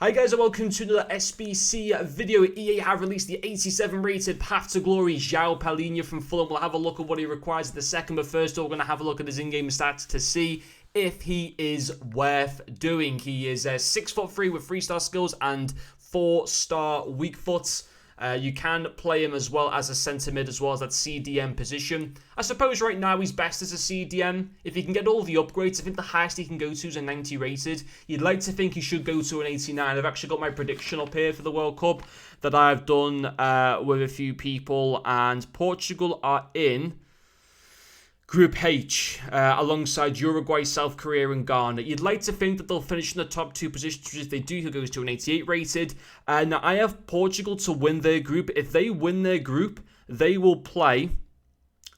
Hi guys and welcome to another SBC video. EA have released the 87 rated Path to Glory João Palhinha from Fulham. We'll have a look at what he requires at the second, but first we're going to have a look at his in-game stats to see if he is worth doing. He is 6'3" with 3-star skills and 4-star weak foot. You can play him as well as a centre mid as well as that CDM position. I suppose right now he's best as a CDM. If he can get all the upgrades, I think the highest he can go to is a 90 rated. You'd like to think he should go to an 89. I've actually got my prediction up here for the World Cup that I've done with a few people. And Portugal are in Group H, alongside Uruguay, South Korea and Ghana. You'd like to think that they'll finish in the top two positions, which if they do, he goes to an 88 rated. Now, I have Portugal to win their group. If they win their group, they will play,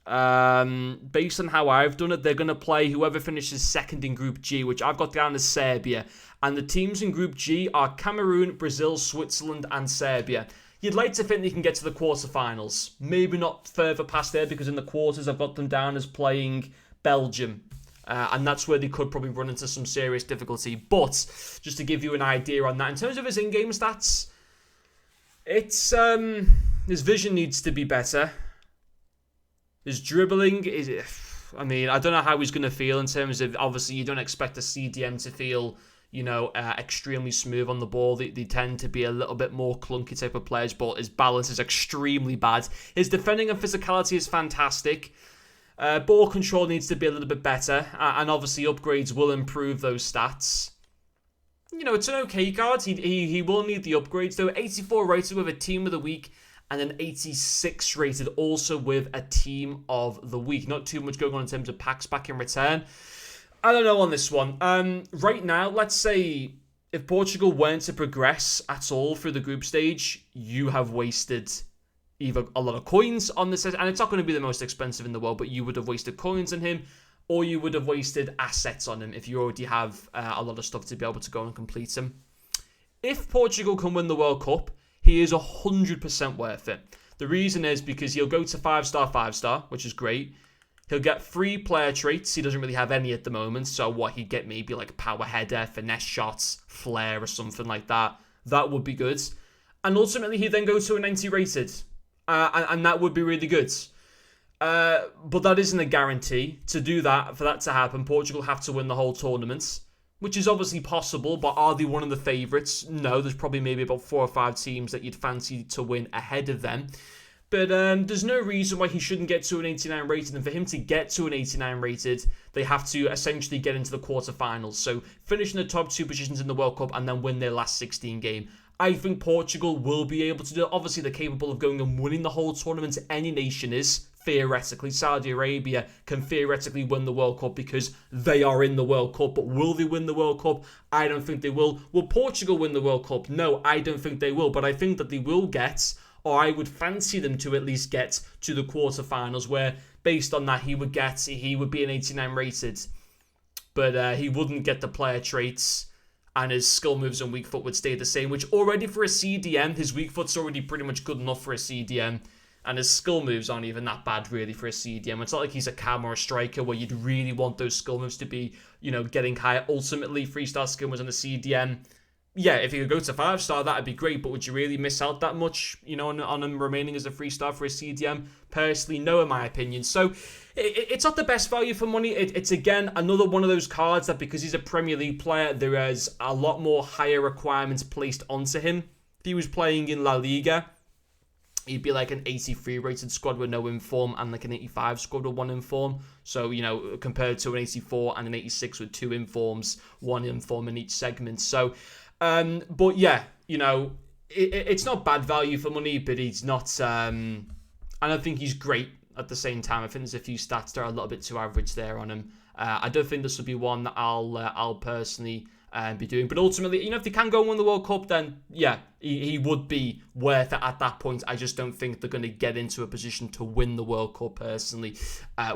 based on how I've done it, they're going to play whoever finishes second in Group G, which I've got down as Serbia. And the teams in Group G are Cameroon, Brazil, Switzerland and Serbia. You'd like to think they can get to the quarterfinals. Maybe not further past there because in the quarters I've got them down as playing Belgium. And that's where they could probably run into some serious difficulty. But just to give you an idea on that, in terms of his in-game stats, it's his vision needs to be better. His dribbling is, I mean, I don't know how he's going to feel in terms of, obviously you don't expect a CDM to feel, you know, extremely smooth on the ball. They tend to be a little bit more clunky type of players, but his balance is extremely bad. His defending and physicality is fantastic. Ball control needs to be a little bit better, and obviously upgrades will improve those stats. You know, it's an okay card. He will need the upgrades, though. 84 rated with a Team of the Week, and an 86 rated also with a Team of the Week. Not too much going on in terms of packs back in return. I don't know on this one. Right now, let's say if Portugal weren't to progress at all through the group stage, you have wasted either a lot of coins on this, and it's not going to be the most expensive in the world, but you would have wasted coins on him, or you would have wasted assets on him if you already have a lot of stuff to be able to go and complete him. If Portugal can win the World Cup, he is 100% worth it. The reason is because he'll go to 5-star, which is great. He'll get 3 player traits. He doesn't really have any at the moment. So what, he'd get maybe like a power header, finesse shots, flair or something like that. That would be good. And ultimately, he'd then go to a 90 rated. And that would be really good. But that isn't a guarantee. To do that, for that to happen, Portugal have to win the whole tournament. Which is obviously possible, but are they one of the favourites? No, there's probably maybe about 4 or 5 teams that you'd fancy to win ahead of them. But there's no reason why he shouldn't get to an 89 rated. And for him to get to an 89 rated, they have to essentially get into the quarterfinals. So finish in the top 2 positions in the World Cup and then win their last 16 game. I think Portugal will be able to do it. Obviously, they're capable of going and winning the whole tournament. Any nation is, theoretically. Saudi Arabia can theoretically win the World Cup because they are in the World Cup. But will they win the World Cup? I don't think they will. Will Portugal win the World Cup? No, I don't think they will. But I think that they will get, or I would fancy them to at least get to the quarterfinals, where based on that he would be an 89 rated, but he wouldn't get the player traits, and his skill moves and weak foot would stay the same, which already for a CDM, his weak foot's already pretty much good enough for a CDM, and his skill moves aren't even that bad really for a CDM. It's not like he's a cam or a striker where you'd really want those skill moves to be, you know, getting higher. Ultimately, 3-star skill moves on the CDM, yeah, if he could go to 5-star, that'd be great, but would you really miss out that much, you know, on him remaining as a 3-star for a CDM? Personally, no, in my opinion. So, it's not the best value for money. It's, again, another one of those cards that because he's a Premier League player, there is a lot more higher requirements placed onto him. If he was playing in La Liga, he'd be like an 83 rated squad with no inform and like an 85 squad with 1 inform. So, you know, compared to an 84 and an 86 with 2 informs, 1 inform in each segment. So, but yeah, you know, it's not bad value for money, but he's not, I don't think he's great at the same time. I think there's a few stats that are a little bit too average there on him. I don't think this will be one that I'll personally be doing. But ultimately, you know, if they can go and win the World Cup, then yeah, he would be worth it at that point. I just don't think they're going to get into a position to win the World Cup personally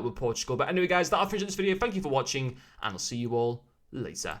with Portugal. But anyway, guys, that'll finish this video. Thank you for watching, and I'll see you all later.